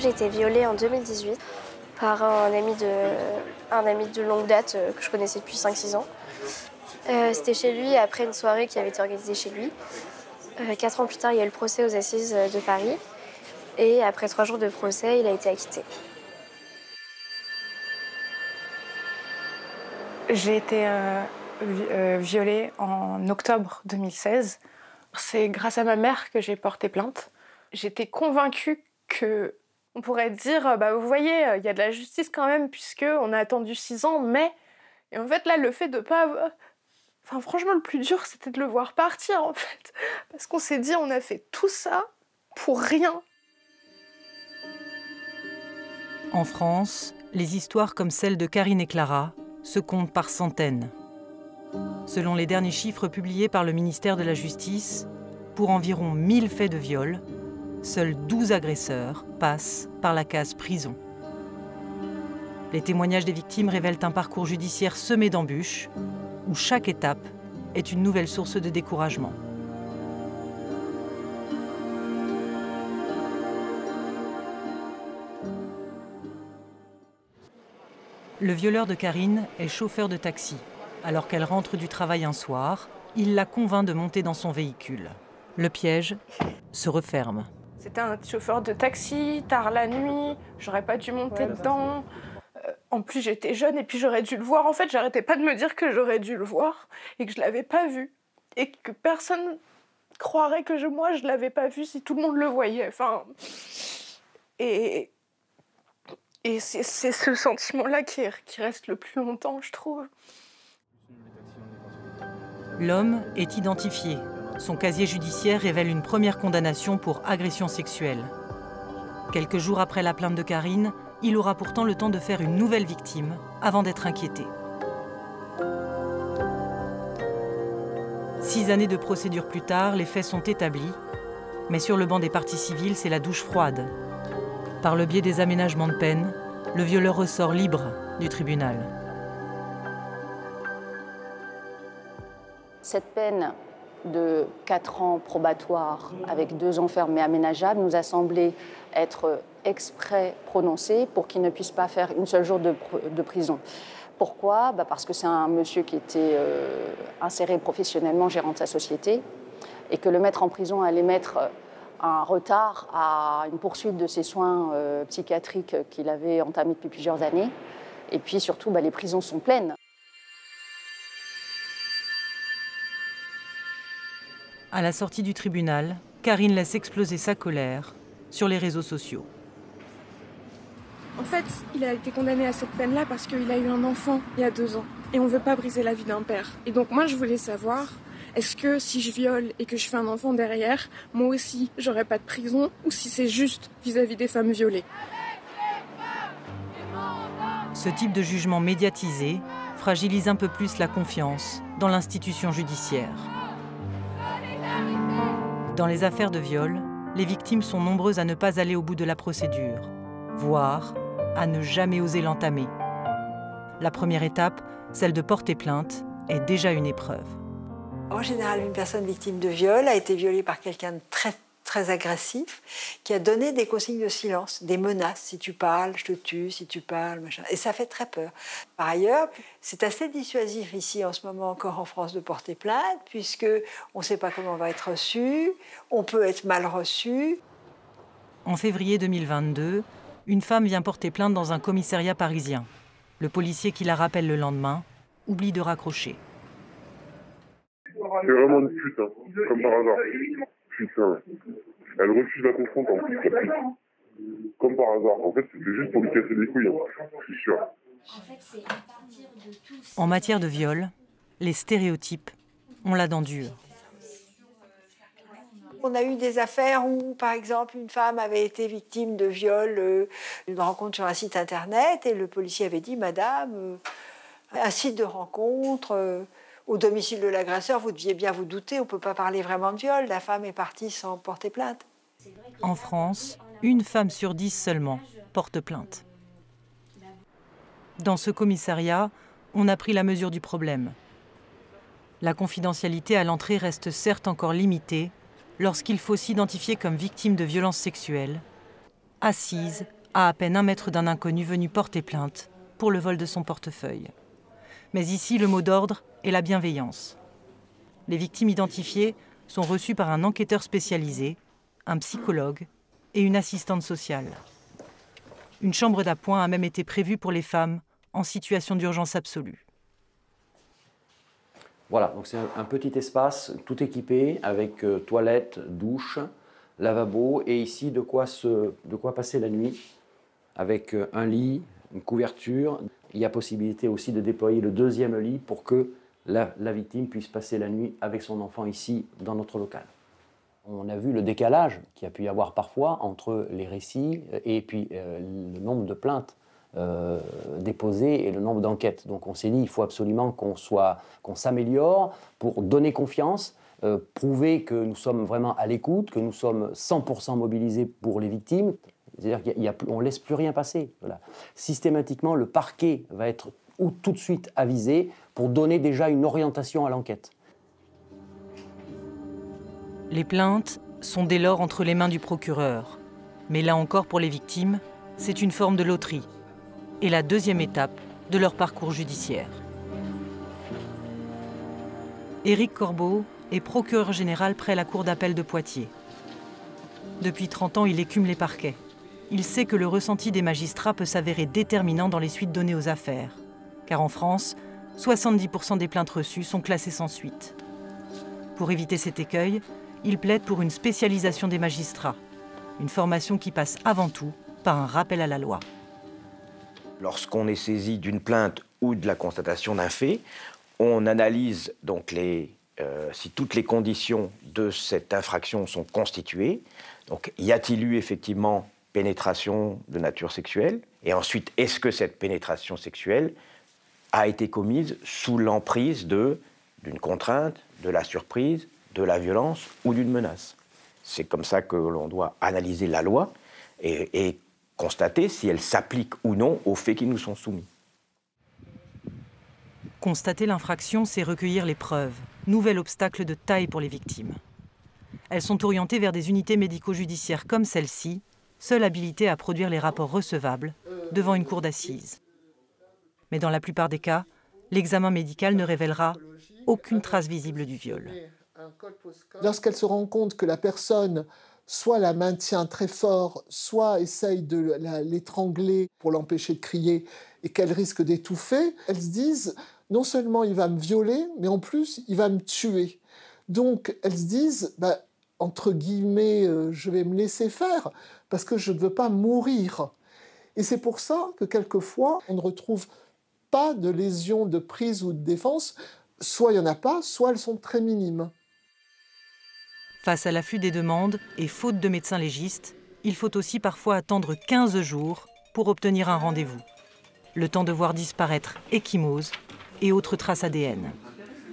J'ai été violée en 2018 par un ami de longue date que je connaissais depuis 5-6 ans. C'était chez lui après une soirée qui avait été organisée chez lui. 4 ans plus tard, il y a eu le procès aux assises de Paris. Et après 3 jours de procès, il a été acquitté. J'ai été violée en octobre 2016. C'est grâce à ma mère que j'ai porté plainte. J'étais convaincue que on pourrait dire, vous voyez, il y a de la justice quand même puisqu'on a attendu 6 ans, mais... Et en fait, là, le fait de pas avoir... Enfin, franchement, le plus dur, c'était de le voir partir, en fait. Parce qu'on s'est dit, on a fait tout ça pour rien. En France, les histoires comme celle de Karine et Clara se comptent par centaines. Selon les derniers chiffres publiés par le ministère de la Justice, pour environ 1000 faits de viol, seuls 12 agresseurs passent par la case prison. Les témoignages des victimes révèlent un parcours judiciaire semé d'embûches, où chaque étape est une nouvelle source de découragement. Le violeur de Karine est chauffeur de taxi. Alors qu'elle rentre du travail un soir, il la convainc de monter dans son véhicule. Le piège se referme. C'était un chauffeur de taxi, tard la nuit, j'aurais pas dû monter dedans. En plus, j'étais jeune et puis j'aurais dû le voir. En fait, j'arrêtais pas de me dire que j'aurais dû le voir et que je l'avais pas vu. Et que personne croirait que moi, je l'avais pas vu si tout le monde le voyait. Enfin... Et c'est ce sentiment-là qui reste le plus longtemps, je trouve. L'homme est identifié. Son casier judiciaire révèle une première condamnation pour agression sexuelle. Quelques jours après la plainte de Karine, il aura pourtant le temps de faire une nouvelle victime avant d'être inquiété. 6 années de procédure plus tard, les faits sont établis. Mais sur le banc des parties civiles, c'est la douche froide. Par le biais des aménagements de peine, le violeur ressort libre du tribunal. Cette peine de 4 ans probatoire avec 2 ans fermes mais aménageables nous a semblé être exprès prononcée pour qu'il ne puisse pas faire une seule jour de prison. Pourquoi ? Parce que c'est un monsieur qui était inséré professionnellement gérant de sa société et que le mettre en prison allait mettre un retard à une poursuite de ses soins psychiatriques qu'il avait entamés depuis plusieurs années. Et puis surtout, les prisons sont pleines. À la sortie du tribunal, Karine laisse exploser sa colère sur les réseaux sociaux. En fait, il a été condamné à cette peine-là parce qu'il a eu un enfant il y a 2 ans. Et on ne veut pas briser la vie d'un père. Et donc moi, je voulais savoir, est-ce que si je viole et que je fais un enfant derrière, moi aussi, j'aurai pas de prison, ou si c'est juste vis-à-vis des femmes violées. Ce type de jugement médiatisé fragilise un peu plus la confiance dans l'institution judiciaire. Dans les affaires de viol, les victimes sont nombreuses à ne pas aller au bout de la procédure, voire à ne jamais oser l'entamer. La première étape, celle de porter plainte, est déjà une épreuve. En général, une personne victime de viol a été violée par quelqu'un de très agressif qui a donné des consignes de silence, des menaces. Si tu parles, je te tue, si tu parles, machin. Et ça fait très peur. Par ailleurs, c'est assez dissuasif ici en ce moment encore en France de porter plainte puisqu'on ne sait pas comment on va être reçu, on peut être mal reçu. En février 2022, une femme vient porter plainte dans un commissariat parisien. Le policier qui la rappelle le lendemain oublie de raccrocher. C'est vraiment une pute, hein, comme par hasard. Putain. Elle refuse la confrontation, en plus, la pute. Comme par hasard. En fait, c'était juste pour lui casser les couilles, hein. Je suis sûr. En matière de viol, les stéréotypes ont la dent dure. On a eu des affaires où, par exemple, une femme avait été victime de viol, d'une rencontre sur un site internet, et le policier avait dit « Madame, un site de rencontre, au domicile de l'agresseur, vous deviez bien vous douter, on ne peut pas parler vraiment de viol, la femme est partie sans porter plainte. » En France, une femme sur 10 seulement porte plainte. Dans ce commissariat, on a pris la mesure du problème. La confidentialité à l'entrée reste certes encore limitée lorsqu'il faut s'identifier comme victime de violences sexuelles, assise, à peine 1 mètre d'un inconnu venu porter plainte pour le vol de son portefeuille. Mais ici, le mot d'ordre est la bienveillance. Les victimes identifiées sont reçues par un enquêteur spécialisé, un psychologue et une assistante sociale. Une chambre d'appoint a même été prévue pour les femmes en situation d'urgence absolue. Voilà, donc c'est un petit espace tout équipé avec toilette, douche, lavabo et ici de quoi passer la nuit avec un lit, une couverture. Il y a possibilité aussi de déployer le 2e lit pour que la victime puisse passer la nuit avec son enfant ici dans notre local. On a vu le décalage qu'il y a pu y avoir parfois entre les récits et puis le nombre de plaintes déposées et le nombre d'enquêtes. Donc on s'est dit il faut absolument qu'on s'améliore pour donner confiance, prouver que nous sommes vraiment à l'écoute, que nous sommes 100% mobilisés pour les victimes. C'est-à-dire qu'on ne laisse plus rien passer. Voilà. Systématiquement, le parquet va être tout de suite avisé pour donner déjà une orientation à l'enquête. Les plaintes sont dès lors entre les mains du procureur. Mais là encore, pour les victimes, c'est une forme de loterie et la 2e étape de leur parcours judiciaire. Éric Corbeau est procureur général près la cour d'appel de Poitiers. Depuis 30 ans, il écume les parquets. Il sait que le ressenti des magistrats peut s'avérer déterminant dans les suites données aux affaires. Car en France, 70% des plaintes reçues sont classées sans suite. Pour éviter cet écueil, il plaide pour une spécialisation des magistrats. Une formation qui passe avant tout par un rappel à la loi. Lorsqu'on est saisi d'une plainte ou de la constatation d'un fait, on analyse donc si toutes les conditions de cette infraction sont constituées. Donc, y a-t-il eu effectivement pénétration de nature sexuelle? Et ensuite, est-ce que cette pénétration sexuelle a été commise sous l'emprise d'une contrainte, de la surprise, de la violence ou d'une menace? C'est comme ça que l'on doit analyser la loi et constater si elle s'applique ou non aux faits qui nous sont soumis. Constater l'infraction, c'est recueillir les preuves. Nouvel obstacle de taille pour les victimes. Elles sont orientées vers des unités médico-judiciaires comme celle-ci, seules habilitées à produire les rapports recevables devant une cour d'assises. Mais dans la plupart des cas, l'examen médical ne révélera aucune trace visible du viol. Lorsqu'elle se rend compte que la personne soit la maintient très fort, soit essaye de l'étrangler pour l'empêcher de crier et qu'elle risque d'étouffer, elles se disent non seulement il va me violer, mais en plus il va me tuer. Donc elles se disent, entre guillemets, je vais me laisser faire parce que je ne veux pas mourir. Et c'est pour ça que quelquefois on ne retrouve pas de lésions de prise ou de défense, soit il n'y en a pas, soit elles sont très minimes. Face à l'afflux des demandes et faute de médecins légistes, il faut aussi parfois attendre 15 jours pour obtenir un rendez-vous. Le temps de voir disparaître ecchymoses et autres traces ADN.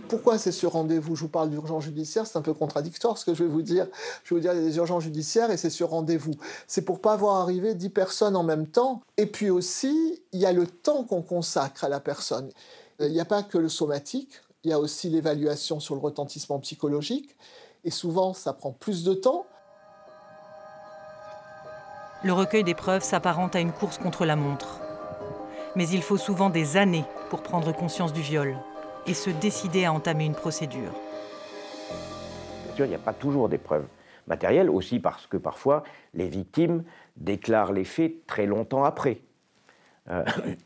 Pourquoi c'est ce rendez-vous? Je vous parle d'urgence judiciaire, c'est un peu contradictoire ce que je vais vous dire. Je vais vous dire il y a des urgences judiciaires et c'est sur rendez-vous. C'est pour ne pas voir arriver 10 personnes en même temps. Et puis aussi, il y a le temps qu'on consacre à la personne. Il n'y a pas que le somatique, il y a aussi l'évaluation sur le retentissement psychologique. Et souvent, ça prend plus de temps. Le recueil des preuves s'apparente à une course contre la montre. Mais il faut souvent des années pour prendre conscience du viol et se décider à entamer une procédure. Bien sûr, il n'y a pas toujours des preuves matérielles, aussi parce que parfois, les victimes déclarent les faits très longtemps après.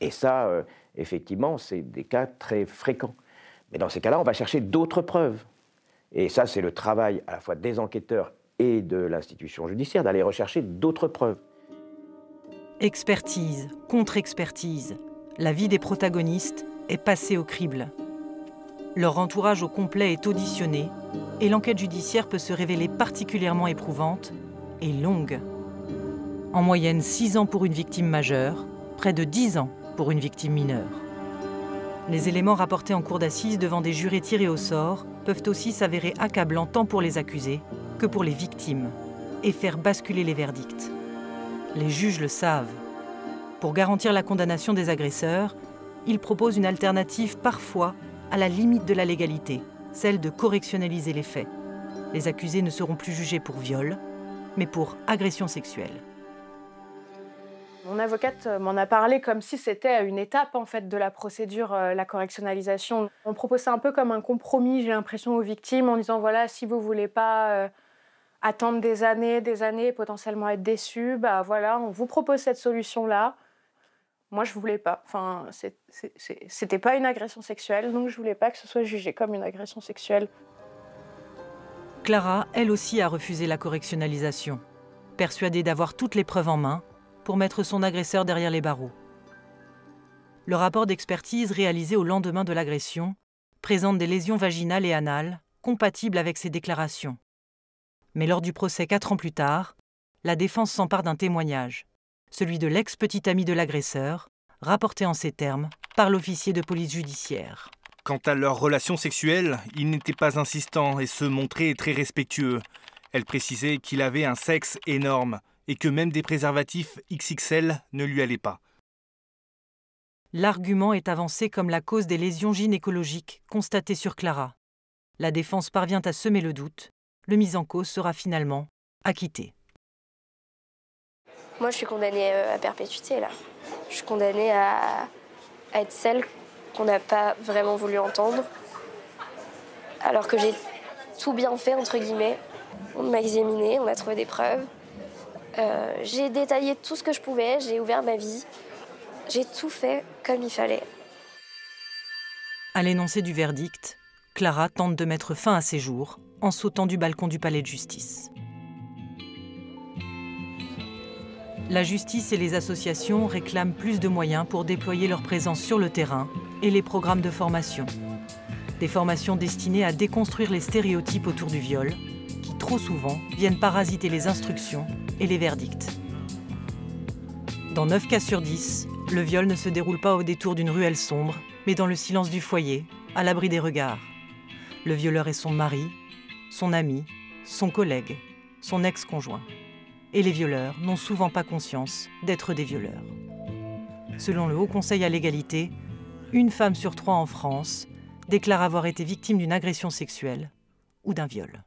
Et ça, effectivement, c'est des cas très fréquents. Mais dans ces cas-là, on va chercher d'autres preuves. Et ça, c'est le travail à la fois des enquêteurs et de l'institution judiciaire, d'aller rechercher d'autres preuves. Expertise, contre-expertise, la vie des protagonistes est passée au crible. Leur entourage au complet est auditionné et l'enquête judiciaire peut se révéler particulièrement éprouvante et longue. En moyenne 6 ans pour une victime majeure, près de 10 ans pour une victime mineure. Les éléments rapportés en cour d'assises devant des jurés tirés au sort peuvent aussi s'avérer accablants tant pour les accusés que pour les victimes et faire basculer les verdicts. Les juges le savent. Pour garantir la condamnation des agresseurs, ils proposent une alternative parfois à la limite de la légalité, celle de correctionnaliser les faits. Les accusés ne seront plus jugés pour viol, mais pour agression sexuelle. Mon avocate m'en a parlé comme si c'était une étape en fait de la procédure, la correctionnalisation. On propose ça un peu comme un compromis, j'ai l'impression, aux victimes, en disant voilà, si vous voulez pas attendre des années, potentiellement être déçus, bah voilà, on vous propose cette solution-là. Moi, je voulais pas. Enfin, c'était pas une agression sexuelle, donc je voulais pas que ce soit jugé comme une agression sexuelle. Clara, elle aussi, a refusé la correctionnalisation, persuadée d'avoir toutes les preuves en main pour mettre son agresseur derrière les barreaux. Le rapport d'expertise réalisé au lendemain de l'agression présente des lésions vaginales et anales compatibles avec ses déclarations. Mais lors du procès 4 ans plus tard, la défense s'empare d'un témoignage, celui de l'ex-petite amie de l'agresseur, rapporté en ces termes par l'officier de police judiciaire. Quant à leur relation sexuelle, il n'était pas insistant et se montrait très respectueux. Elle précisait qu'il avait un sexe énorme et que même des préservatifs XXL ne lui allaient pas. L'argument est avancé comme la cause des lésions gynécologiques constatées sur Clara. La défense parvient à semer le doute. Le mis en cause sera finalement acquitté. Moi, je suis condamnée à perpétuité, là. Je suis condamnée à être celle qu'on n'a pas vraiment voulu entendre, alors que j'ai tout bien fait, entre guillemets. On m'a examiné, on a trouvé des preuves. J'ai détaillé tout ce que je pouvais, j'ai ouvert ma vie. J'ai tout fait comme il fallait. À l'énoncé du verdict, Clara tente de mettre fin à ses jours en sautant du balcon du palais de justice. La justice et les associations réclament plus de moyens pour déployer leur présence sur le terrain et les programmes de formation. Des formations destinées à déconstruire les stéréotypes autour du viol, qui trop souvent viennent parasiter les instructions et les verdicts. Dans 9 cas sur 10, le viol ne se déroule pas au détour d'une ruelle sombre, mais dans le silence du foyer, à l'abri des regards. Le violeur est son mari, son ami, son collègue, son ex-conjoint. Et les violeurs n'ont souvent pas conscience d'être des violeurs. Selon le Haut Conseil à l'égalité, 1 femme sur 3 en France déclare avoir été victime d'une agression sexuelle ou d'un viol.